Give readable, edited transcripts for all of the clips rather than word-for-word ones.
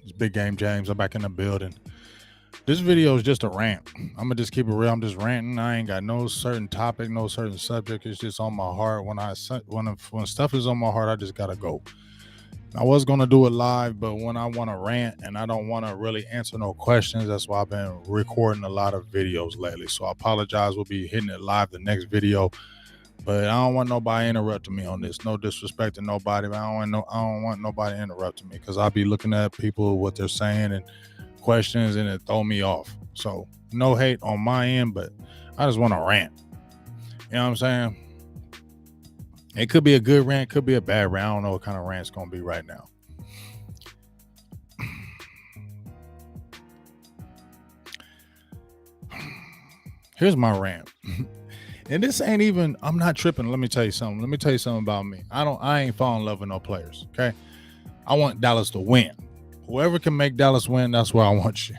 It's Big Game James. I'm back in the building. This video is just a rant. I'm gonna just keep it real. I'm just ranting. I ain't got no certain topic, no certain subject. It's just on my heart. When stuff is on my heart, I just gotta go. I was gonna do it live, but when I want to rant and I don't want to really answer no questions, that's why I've been recording a lot of videos lately. So I apologize. We'll be hitting it live the next video, but I don't want nobody interrupting me on this. No disrespect to nobody, but I don't want nobody interrupting me because I'll be looking at people what they're saying and questions and it throw me off. So no hate on my end, but I just want to rant. You know what I'm saying? It could be a good rant, could be a bad rant. I don't know what kind of rant it's gonna be right now. Here's my rant. And this ain't even, I'm not tripping. Let me tell you something. Let me tell you something about me. I ain't falling in love with no players. Okay. I want Dallas to win. Whoever can make Dallas win, that's where I want you.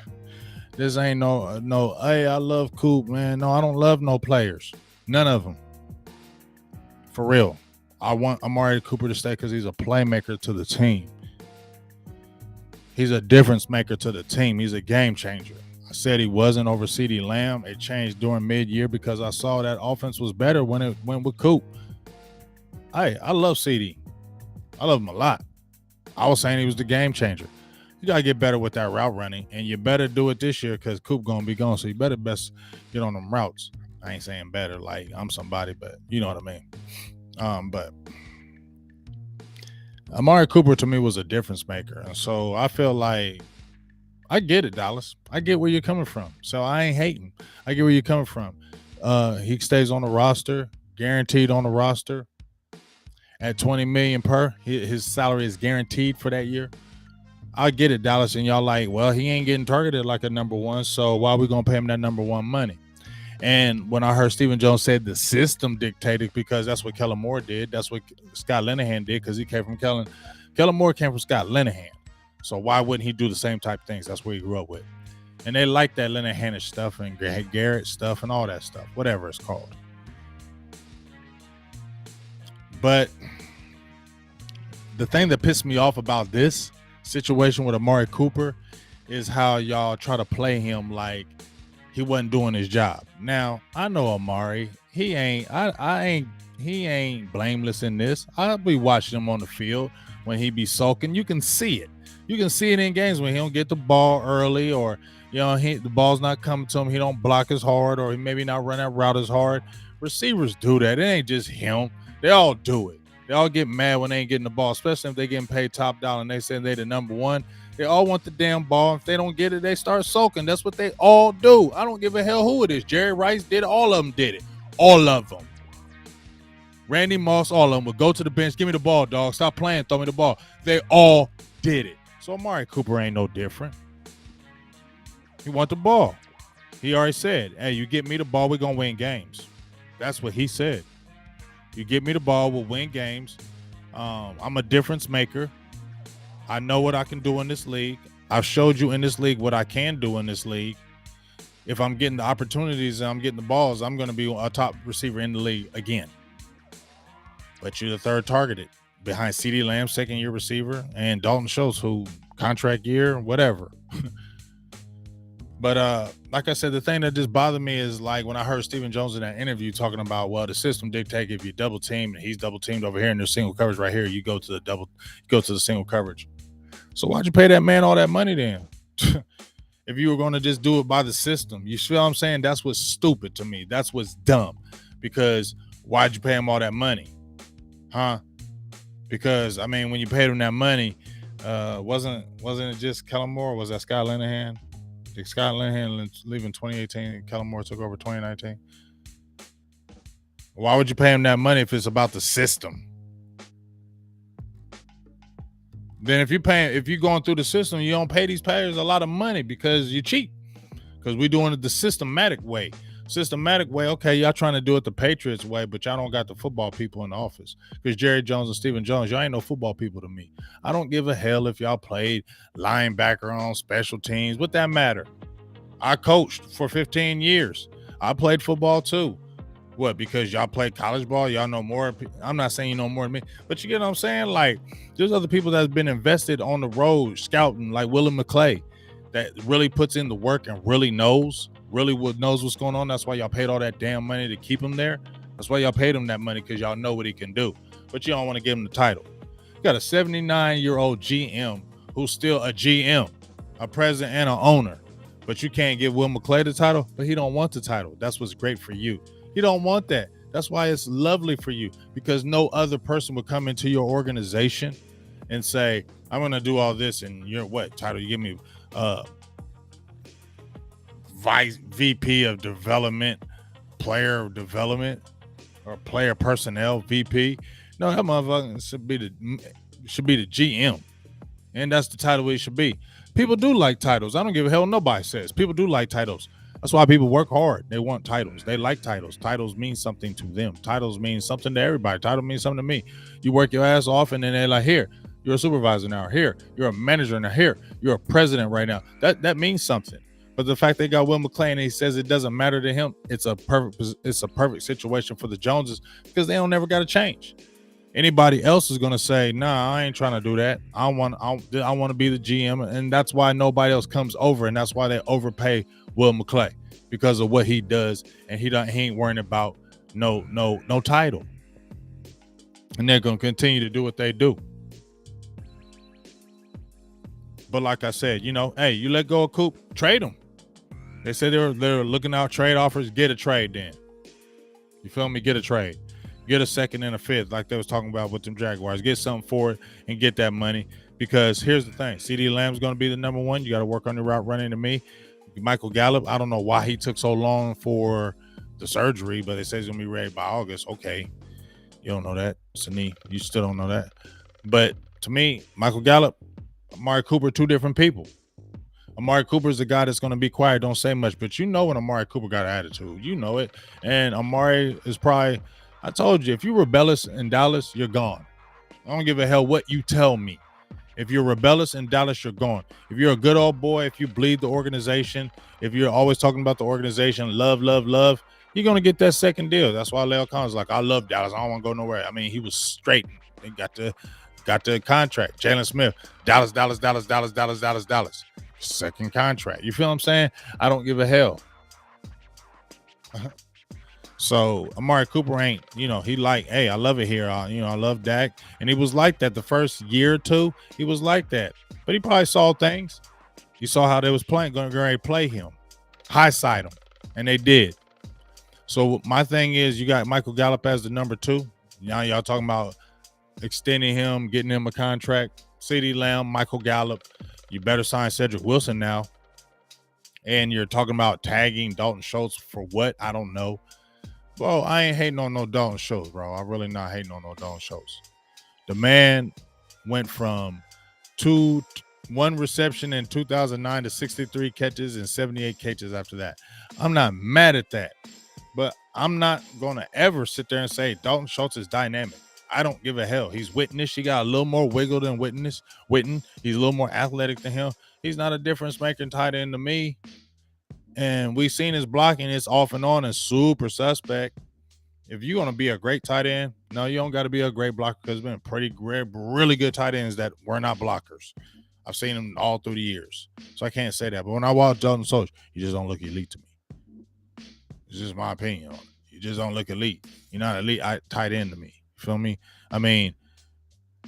This ain't no, hey, I love Coop, man. No, I don't love no players. None of them. For real. I want Amari Cooper to stay because he's a playmaker to the team. He's a difference maker to the team. He's a game changer. I said he wasn't over CeeDee Lamb. It changed during mid-year because I saw that offense was better when it went with Coop. Hey, I love CeeDee. I love him a lot. I was saying he was the game changer. You got to get better with that route running, and you better do it this year because Coop going to be gone, so you better best get on them routes. I ain't saying better like I'm somebody, but you know what I mean. But Amari Cooper to me was a difference maker, and so I feel like I get it, Dallas. I get where you're coming from, so I ain't hating. I get where you're coming from. He stays on the roster, guaranteed on the roster at $20 million per. His salary is guaranteed for that year. I get it, Dallas, and y'all like, well, he ain't getting targeted like a number one, so why are we gonna pay him that number one money? And when I heard Stephen Jones said the system dictated, because that's what Kellen Moore did, that's what Scott Linehan did, because he came from Kellen Moore came from Scott Linehan. So why wouldn't he do the same type of things? That's what he grew up with. And they like that Linehan stuff and Garrett stuff and all that stuff, whatever it's called. But the thing that pissed me off about this situation with Amari Cooper is how y'all try to play him like he wasn't doing his job. Now, I know Amari. He ain't blameless in this. I'll be watching him on the field when he be sulking. You can see it. You can see it in games when he don't get the ball early, or the ball's not coming to him. He don't block as hard, or he maybe not run that route as hard. Receivers do that. It ain't just him. They all do it. They all get mad when they ain't getting the ball, especially if they getting paid top dollar and they say they the number one. They all want the damn ball. If they don't get it, they start sulking. That's what they all do. I don't give a hell who it is. Jerry Rice did it. All of them did it. All of them. Randy Moss, all of them would go to the bench. Give me the ball, dog. Stop playing. Throw me the ball. They all did it. So Amari Cooper ain't no different. He want the ball. He already said, hey, you get me the ball, we're going to win games. That's what he said. You get me the ball, we'll win games. I'm a difference maker. I know what I can do in this league. I've showed you in this league what I can do in this league. If I'm getting the opportunities and I'm getting the balls, I'm going to be a top receiver in the league again. But you're the third targeted behind CeeDee Lamb, second-year receiver, and Dalton Schultz, who contract year, whatever. But like I said, the thing that just bothered me is like when I heard Stephen Jones in that interview talking about, well, the system dictates if you double team and he's double teamed over here and there's single coverage right here, you go to the single coverage. So why'd you pay that man all that money then? If you were going to just do it by the system, you feel what I'm saying? That's what's stupid to me. That's what's dumb. Because why'd you pay him all that money? Huh? Because I mean, when you paid him that money, wasn't it just Kellen Moore? Was that Scott Linehan? Did Scott Linehan leave in 2018 and Kellen Moore took over 2019? Why would you pay him that money if it's about the system? Then if you're going through the system, you don't pay these players a lot of money because you cheat. Because we're doing it the systematic way. Okay, y'all trying to do it the Patriots way, but y'all don't got the football people in the office. Because Jerry Jones and Stephen Jones, y'all ain't no football people to me. I don't give a hell if y'all played linebacker on special teams. What that matter? I coached for 15 years. I played football too. What? Because y'all play college ball, y'all know more. I'm not saying you know more than me, but you get what I'm saying. Like, there's other people that's been invested on the road scouting, like Willie McClay, that really puts in the work and really knows what's going on. That's why y'all paid all that damn money to keep him there. That's why y'all paid him that money, because y'all know what he can do. But you don't want to give him the title. You got a 79-year-old GM who's still a GM, a president and an owner. But you can't give Will McClay the title, but he don't want the title. That's what's great for you. He don't want that. That's why it's lovely for you, because no other person would come into your organization and say, I'm going to do all this, and you're what title? You give me vice VP of development, player development, or player personnel VP. No, that motherfucker should be the GM, and that's the title it should be. People do like titles. I don't give a hell. Nobody says. People do like titles. That's why people work hard. They want titles. They like titles. Titles mean something to them. Titles mean something to everybody. Title means something to me. You work your ass off, and then they're like, here, you're a supervisor now. Here, you're a manager now. Here, you're a president right now. That means something. But the fact they got Will McClay and he says it doesn't matter to him, it's a perfect situation for the Joneses, because they don't never got to change. Anybody else is gonna say, nah, I ain't trying to do that. I want to be the GM, and that's why nobody else comes over, and that's why they overpay Will McClay, because of what he does, and he ain't worrying about no title, and they're gonna continue to do what they do. But like I said, hey, you let go of Coop, trade him. They said they're looking out trade offers. Get a trade then. You feel me? Get a trade. Get a second and a fifth, like they was talking about with them Jaguars. Get something for it and get that money. Because here's the thing. CeeDee Lamb's going to be the number one. You got to work on the route running to me. Michael Gallup, I don't know why he took so long for the surgery, but they say he's going to be ready by August. Okay. You don't know that. It's a knee. You still don't know that. But to me, Michael Gallup, Amari Cooper, two different people. Amari Cooper is the guy that's going to be quiet, don't say much. But you know when Amari Cooper got an attitude. You know it. And Amari is probably, I told you, if you're rebellious in Dallas, you're gone. I don't give a hell what you tell me. If you're rebellious in Dallas, you're gone. If you're a good old boy, if you bleed the organization, if you're always talking about the organization, love, you're going to get that second deal. That's why Leo Collins is like, I love Dallas. I don't want to go nowhere. I mean, he was straight. He got the contract. Jalen Smith, Dallas. Second contract. You feel what I'm saying? I don't give a hell. So Amari Cooper ain't, he like, hey, I love it here. I love Dak. And he was like that the first year or two. He was like that. But he probably saw things. He saw how they was going to play him. High side him. And they did. So my thing is, you got Michael Gallup as the number two. Now y'all talking about extending him, getting him a contract. CeeDee Lamb, Michael Gallup. You better sign Cedric Wilson now. And you're talking about tagging Dalton Schultz for what? I don't know. Well, I ain't hating on no Dalton Schultz, bro. I'm really not hating on no Dalton Schultz. The man went from one reception in 2009 to 63 catches and 78 catches after that. I'm not mad at that, but I'm not going to ever sit there and say Dalton Schultz is dynamic. I don't give a hell. He's Witness. He got a little more wiggle than Witten. He's a little more athletic than him. He's not a difference maker tight end to me. And we've seen his blocking. It's off and on and super suspect. If you're going to be a great tight end, no, you don't got to be a great blocker, because there's been pretty great, really good tight ends that were not blockers. I've seen them all through the years. So I can't say that. But when I watch Dalton Schultz, you just don't look elite to me. It's just my opinion on it. You just don't look elite. You're not elite tight end to me. You feel me? I mean,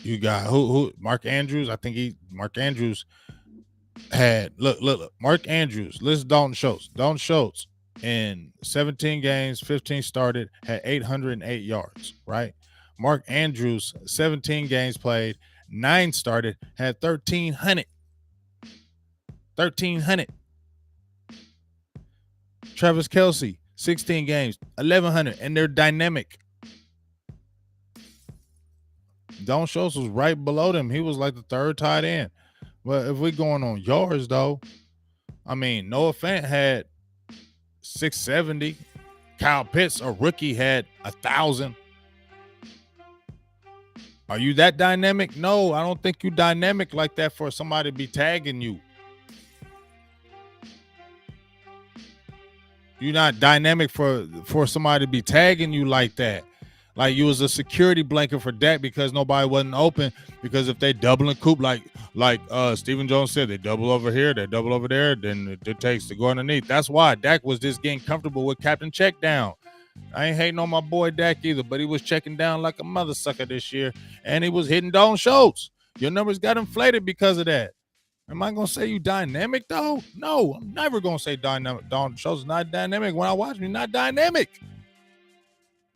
you got who Mark Andrews. I think Mark Andrews had look. Mark Andrews. Listen, Dalton Schultz. Dalton Schultz in 17 games, 15 started, had 808 yards, right? Mark Andrews, 17 games played, 9 started, had 1,300. 1,300. Travis Kelce, 16 games, 1,100, and they're dynamic. Dalton Schultz was right below them. He was like the third tight end. But if we're going on yards, though, I mean, Noah Fant had 670. Kyle Pitts, a rookie, had 1,000. Are you that dynamic? No, I don't think you dynamic like that for somebody to be tagging you. You're not dynamic for somebody to be tagging you like that. Like you was a security blanket for Dak because nobody wasn't open. Because if they double and coop like Stephen Jones said, they double over here, they double over there, then it takes to go underneath. That's why Dak was just getting comfortable with Captain Check Down. I ain't hating on my boy Dak either, but he was checking down like a mother sucker this year, and he was hitting Dalton Schultz. Your numbers got inflated because of that. Am I gonna say you dynamic though? No, I'm never gonna say dynamic. Dalton Schultz is not dynamic. When I watch him, he's not dynamic.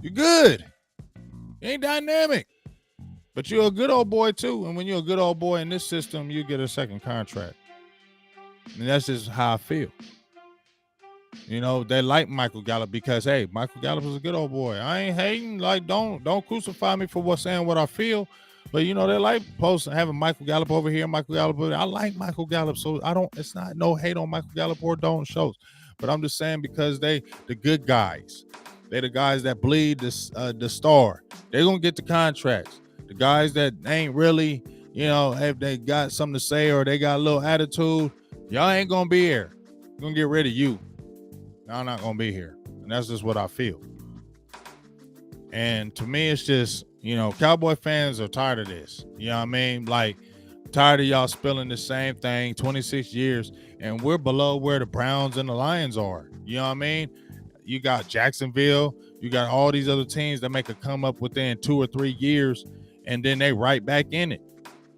You're good. You ain't dynamic. But you're a good old boy too. And when you're a good old boy in this system, you get a second contract. And that's just how I feel. You know, they like Michael Gallup because, hey, Michael Gallup is a good old boy. I ain't hating. Like, don't crucify me for saying what I feel. But, you know, they like having Michael Gallup over here, Michael Gallup over there. I like Michael Gallup, so it's not no hate on Michael Gallup or Dalton Schultz. But I'm just saying because the good guys. They the guys that bleed the star. They're going to get the contracts. The guys that ain't really, you know, if they got something to say or they got a little attitude, y'all ain't going to be here. We're going to get rid of you. I'm not going to be here. And that's just what I feel. And to me, it's just, you know, Cowboy fans are tired of this. You know what I mean? Like, tired of y'all spilling the same thing 26 years, and we're below where the Browns and the Lions are. You know what I mean? You got Jacksonville. You got all these other teams that make a come up within 2 or 3 years, and then they right back in it.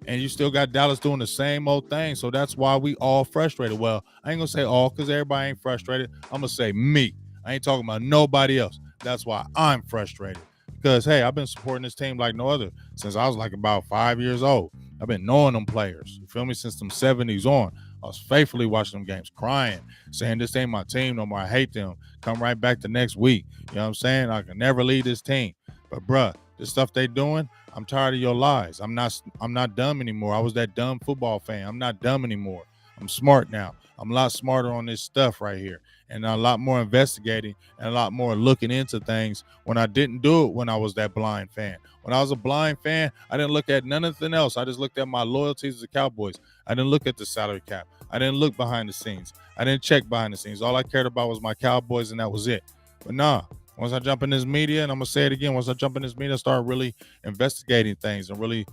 And you still got Dallas doing the same old thing. So that's why we all frustrated. Well, I ain't going to say all because everybody ain't frustrated. I'm going to say me. I ain't talking about nobody else. That's why I'm frustrated. Because, hey, I've been supporting this team like no other since I was like about 5 years old. I've been knowing them players, you feel me, since them 70s on. I was faithfully watching them games, crying, saying this ain't my team no more. I hate them. Come right back the next week. You know what I'm saying? I can never lead this team. But, bruh, this stuff they doing, I'm tired of your lies. I'm not dumb anymore. I was that dumb football fan. I'm not dumb anymore. I'm smart now. I'm a lot smarter on this stuff right here. And a lot more investigating and a lot more looking into things when I didn't do it when I was that blind fan. When I was a blind fan, I didn't look at nothing else. I just looked at my loyalties to the Cowboys. I didn't look at the salary cap. I didn't look behind the scenes. I didn't check behind the scenes. All I cared about was my Cowboys, and that was it. But nah, once I jump in this media, and I'm going to say it again, once I jump in this media, I start really investigating things and really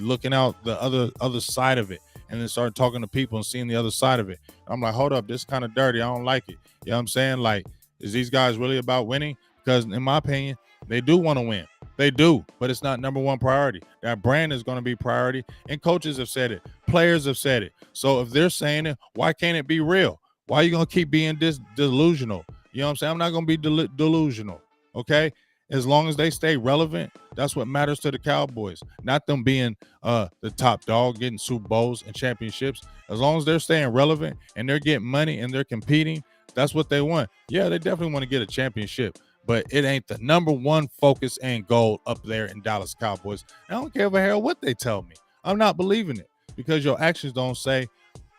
looking out the other side of it. And then start talking to people and seeing the other side of it. I'm like, hold up, this is kind of dirty. I don't like it. You know what I'm saying? Like, is these guys really about winning? Because in my opinion, they do want to win. They do, but it's not number one priority. That brand is going to be priority. And coaches have said it. Players have said it. So if they're saying it, why can't it be real? Why are you going to keep being delusional? You know what I'm saying? I'm not going to be delusional, okay? As long as they stay relevant, that's what matters to the Cowboys. Not them being the top dog, getting Super Bowls and championships. As long as they're staying relevant and they're getting money and they're competing, that's what they want. Yeah, they definitely want to get a championship, but it ain't the number one focus and goal up there in Dallas Cowboys. I don't care the hell what they tell me. I'm not believing it because your actions don't say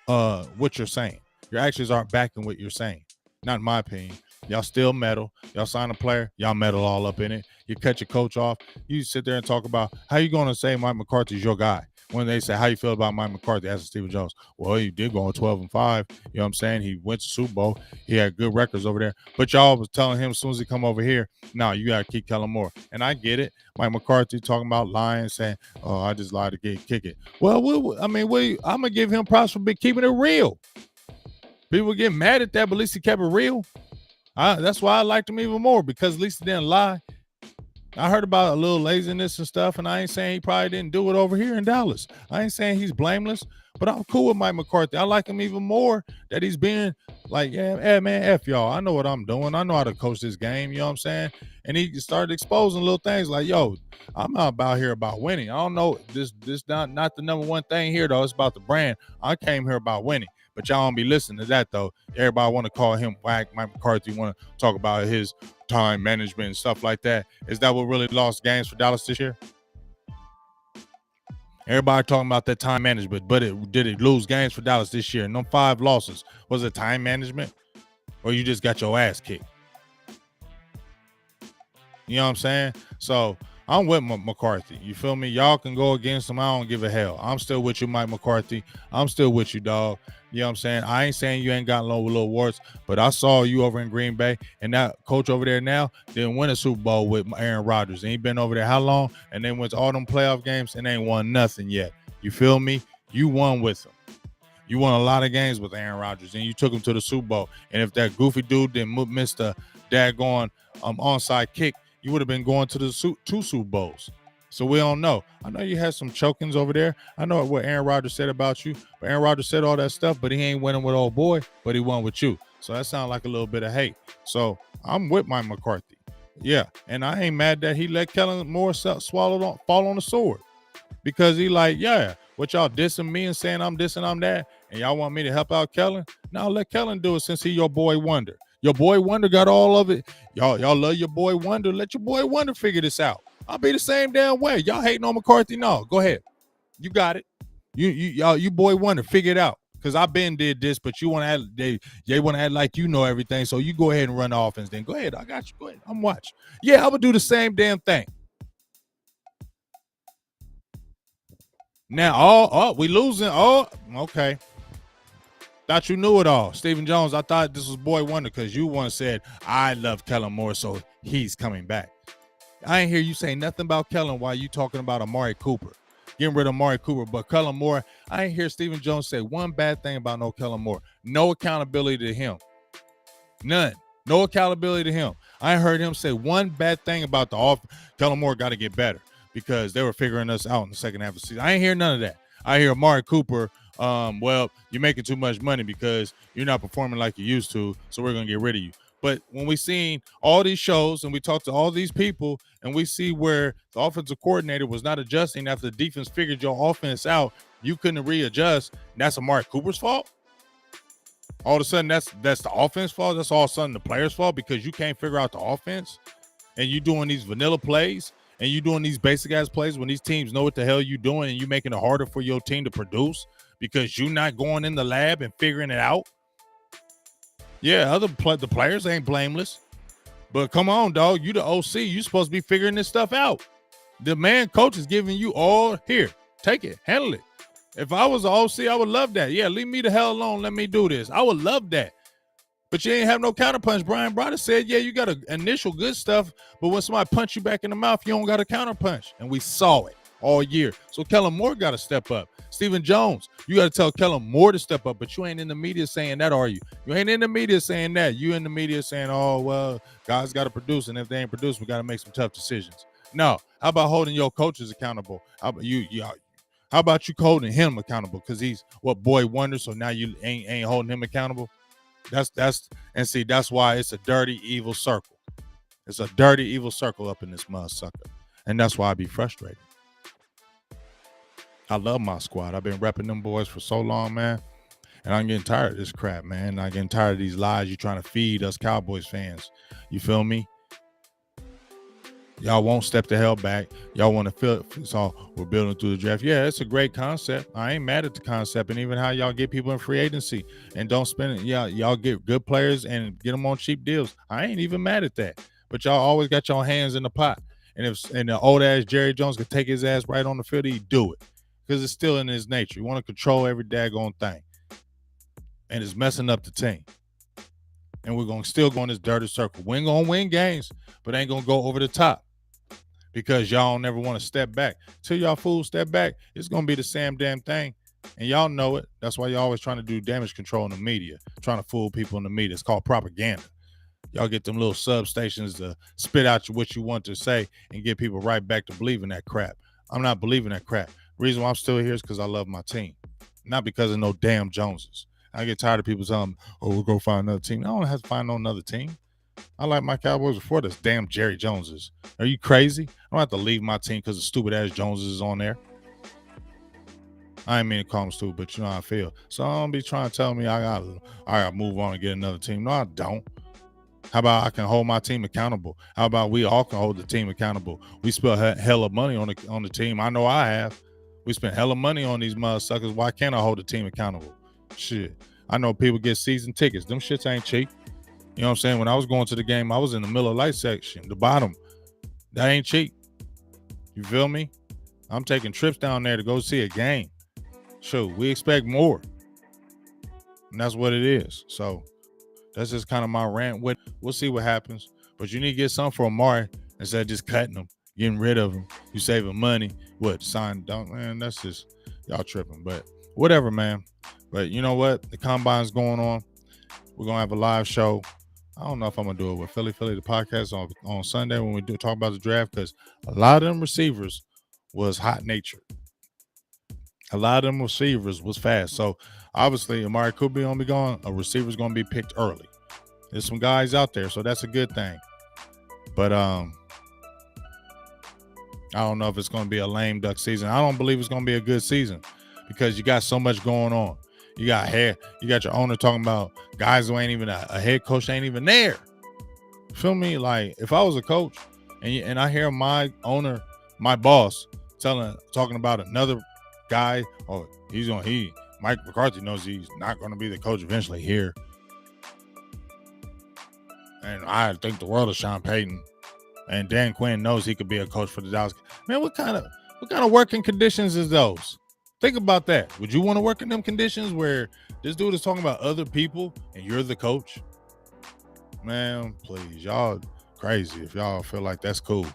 what you're saying. Your actions aren't backing what you're saying. Not in my opinion. Y'all still meddle. Y'all sign a player. Y'all meddle all up in it. You cut your coach off. You sit there and talk about how you going to say Mike McCarthy's your guy. When they say, how you feel about Mike McCarthy? Ask Stephen Jones. Well, he did go on 12-5. You know what I'm saying? He went to Super Bowl. He had good records over there. But y'all was telling him as soon as he come over here, no, you got to keep Kellen Moore. And I get it. Mike McCarthy talking about lying, saying, oh, I just lied to kick it. Well, I'm going to give him props for keeping it real. People get mad at that, but at least he kept it real. That's why I liked him even more, because at least he didn't lie. I heard about a little laziness and stuff, and I ain't saying he probably didn't do it over here in Dallas. I ain't saying he's blameless, but I'm cool with Mike McCarthy. I like him even more that he's being like, yeah, man, F y'all. I know what I'm doing. I know how to coach this game, you know what I'm saying? And he started exposing little things like, yo, I'm not about winning. I don't know, this not the number one thing here, though. It's about the brand. I came here about winning. But y'all don't be listening to that, though. Everybody want to call him whack. Mike McCarthy want to talk about his time management and stuff like that. Is that what really lost games for Dallas this year? Everybody talking about that time management, but did it lose games for Dallas this year? And them 5 losses, was it time management? Or you just got your ass kicked? You know what I'm saying? So I'm with McCarthy. You feel me? Y'all can go against him. I don't give a hell. I'm still with you, Mike McCarthy. I'm still with you, dog. You know what I'm saying? I ain't saying you ain't got little warts, but I saw you over in Green Bay, and that coach over there now didn't win a Super Bowl with Aaron Rodgers. And he been over there how long? And they went to all them playoff games and ain't won nothing yet. You feel me? You won with him. You won a lot of games with Aaron Rodgers, and you took him to the Super Bowl. And if that goofy dude didn't miss the daggone onside kick, you would have been going to the two Super Bowls. So we don't know. I know you had some chokings over there. I know what Aaron Rodgers said about you. But Aaron Rodgers said all that stuff, but he ain't winning with old boy, but he won with you. So that sounds like a little bit of hate. So I'm with Mike McCarthy. Yeah, and I ain't mad that he let Kellen Moore fall on the sword. Because he like, yeah, what y'all dissing me and saying I'm dissing, I'm that, and y'all want me to help out Kellen? Now let Kellen do it since he your boy Wonder. Your boy Wonder got all of it. Y'all love your boy Wonder. Let your boy Wonder figure this out. I'll be the same damn way. Y'all hating on McCarthy? No, go ahead. You got it. You boy Wonder, figure it out. Because I been did this, but you want to act, they want to act like you know everything. So you go ahead and run the offense. Then go ahead. I got you. Go ahead. I'm watching. Yeah, I'm gonna do the same damn thing. Now, we losing. Oh, okay. Thought you knew it all. Stephen Jones, I thought this was boy wonder because you once said, I love Kellen Moore, so he's coming back. I ain't hear you say nothing about Kellen while you talking about Amari Cooper. Getting rid of Amari Cooper. But Kellen Moore, I ain't hear Stephen Jones say one bad thing about no Kellen Moore. No accountability to him. None. No accountability to him. I ain't heard him say one bad thing about the off. Kellen Moore got to get better because they were figuring us out in the second half of the season. I ain't hear none of that. I hear Amari Cooper, well, you're making too much money because you're not performing like you used to, so we're going to get rid of you. But when we seen all these shows and we talked to all these people and we see where the offensive coordinator was not adjusting after the defense figured your offense out, you couldn't readjust. That's Amari Cooper's fault? All of a sudden, that's the offense fault? That's all of a sudden the player's fault because you can't figure out the offense? And you doing these vanilla plays and you doing these basic-ass plays when these teams know what the hell you doing and you making it harder for your team to produce because you're not going in the lab and figuring it out? Yeah, the players ain't blameless. But come on, dog. You the OC. You supposed to be figuring this stuff out. The man coach is giving you all here. Take it. Handle it. If I was an OC, I would love that. Yeah, leave me the hell alone. Let me do this. I would love that. But you ain't have no counterpunch. Brian Broder said, yeah, you got initial good stuff, but when somebody punch you back in the mouth, you don't got a counterpunch. And we saw it all year. So Kellen Moore got to step up. Stephen Jones, you got to tell Kellen Moore to step up, but you ain't in the media saying that, are you? You ain't in the media saying that. You in the media saying, oh, well, guys got to produce, and if they ain't produce, we got to make some tough decisions. No. How about holding your coaches accountable? How about you holding him accountable? Because he's boy wonder, so now you ain't holding him accountable? That's why it's a dirty, evil circle. It's a dirty, evil circle up in this mud sucker. And that's why I be frustrated. I love my squad. I've been repping them boys for so long, man. And I'm getting tired of this crap, man. I'm getting tired of these lies you're trying to feed us Cowboys fans. You feel me? Y'all won't step the hell back. Y'all want to feel so we're building through the draft. Yeah, it's a great concept. I ain't mad at the concept. And even how y'all get people in free agency and don't spend it. Yeah, y'all get good players and get them on cheap deals. I ain't even mad at that. But y'all always got your hands in the pot. And the old ass Jerry Jones could take his ass right on the field, he'd do it. Because it's still in his nature. You want to control every daggone thing. And it's messing up the team. And we're going to still go in this dirty circle. We ain't going to win games, but ain't going to go over the top. Because y'all never want to step back. Till y'all fools step back, it's going to be the same damn thing. And y'all know it. That's why y'all always trying to do damage control in the media. Trying to fool people in the media. It's called propaganda. Y'all get them little substations to spit out what you want to say and get people right back to believing that crap. I'm not believing that crap. The reason why I'm still here is because I love my team. Not because of no damn Joneses. I get tired of people telling me, oh, we'll go find another team. I don't have to find no another team. I like my Cowboys before this damn Jerry Joneses. Are you crazy? I don't have to leave my team because the stupid ass Joneses is on there. I ain't mean to call them stupid, but you know how I feel. So I don't be trying to tell me I gotta move on and get another team. No, I don't. How about I can hold my team accountable? How about we all can hold the team accountable? We spent hell of money on the team. I know I have. We spent hell of money on these mother suckers. Why can't I hold the team accountable? Shit. I know people get season tickets. Them shits ain't cheap. You know what I'm saying? When I was going to the game, I was in the Miller Lite section, the bottom. That ain't cheap. You feel me? I'm taking trips down there to go see a game. Shoot, we expect more. And that's what it is. So that's just kind of my rant. We'll see what happens. But you need to get something for Amari instead of just cutting him, getting rid of him. You saving money. What? Sign don't man, that's just y'all tripping. But whatever, man. But you know what? The combine's going on. We're gonna have a live show. I don't know if I'm gonna do it with Philly the podcast on Sunday when we do talk about the draft, because a lot of them receivers was hot natured. A lot of them receivers was fast. So obviously Amari Cooper gonna be gone. A receiver's gonna be picked early. There's some guys out there, so that's a good thing. But I don't know if it's gonna be a lame duck season. I don't believe it's gonna be a good season because you got so much going on. You got your owner talking about guys who ain't even a head coach ain't even there. Feel me? Like if I was a coach and I hear my owner, my boss, talking about another guy, or Mike McCarthy knows he's not going to be the coach eventually here, and I think the world of Sean Payton, and Dan Quinn knows he could be a coach for the Dallas. Man, what kind of working conditions is those? Think about that. Would you want to work in them conditions where this dude is talking about other people and you're the coach? Man, please, y'all crazy if y'all feel like that's cool.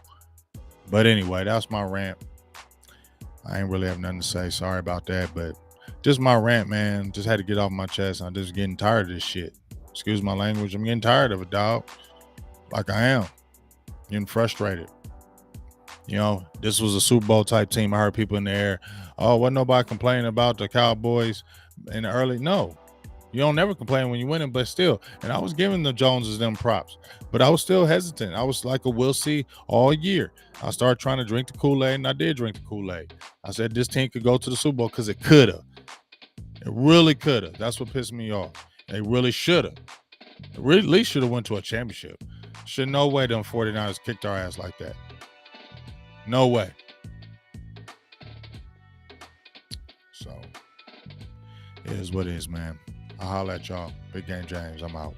But anyway, that's my rant. I ain't really have nothing to say. Sorry about that, but just my rant, man. Just had to get off my chest. I'm just getting tired of this shit. Excuse my language. I'm getting tired of it, dog. Like I am. Getting frustrated. You know, this was a Super Bowl type team. I heard people in the air, oh, wasn't nobody complaining about the Cowboys in the early? No. You don't never complain when you win them, but still. And I was giving the Joneses them props, but I was still hesitant. I was like a we'll see all year. I started trying to drink the Kool-Aid, and I did drink the Kool-Aid. I said this team could go to the Super Bowl because it could have. It really could have. That's what pissed me off. They really should have. Really, at least should have went to a championship. Should no way them 49ers kicked our ass like that. No way. So, it is what it is, man. I'll holler at y'all. Big Game James. I'm out.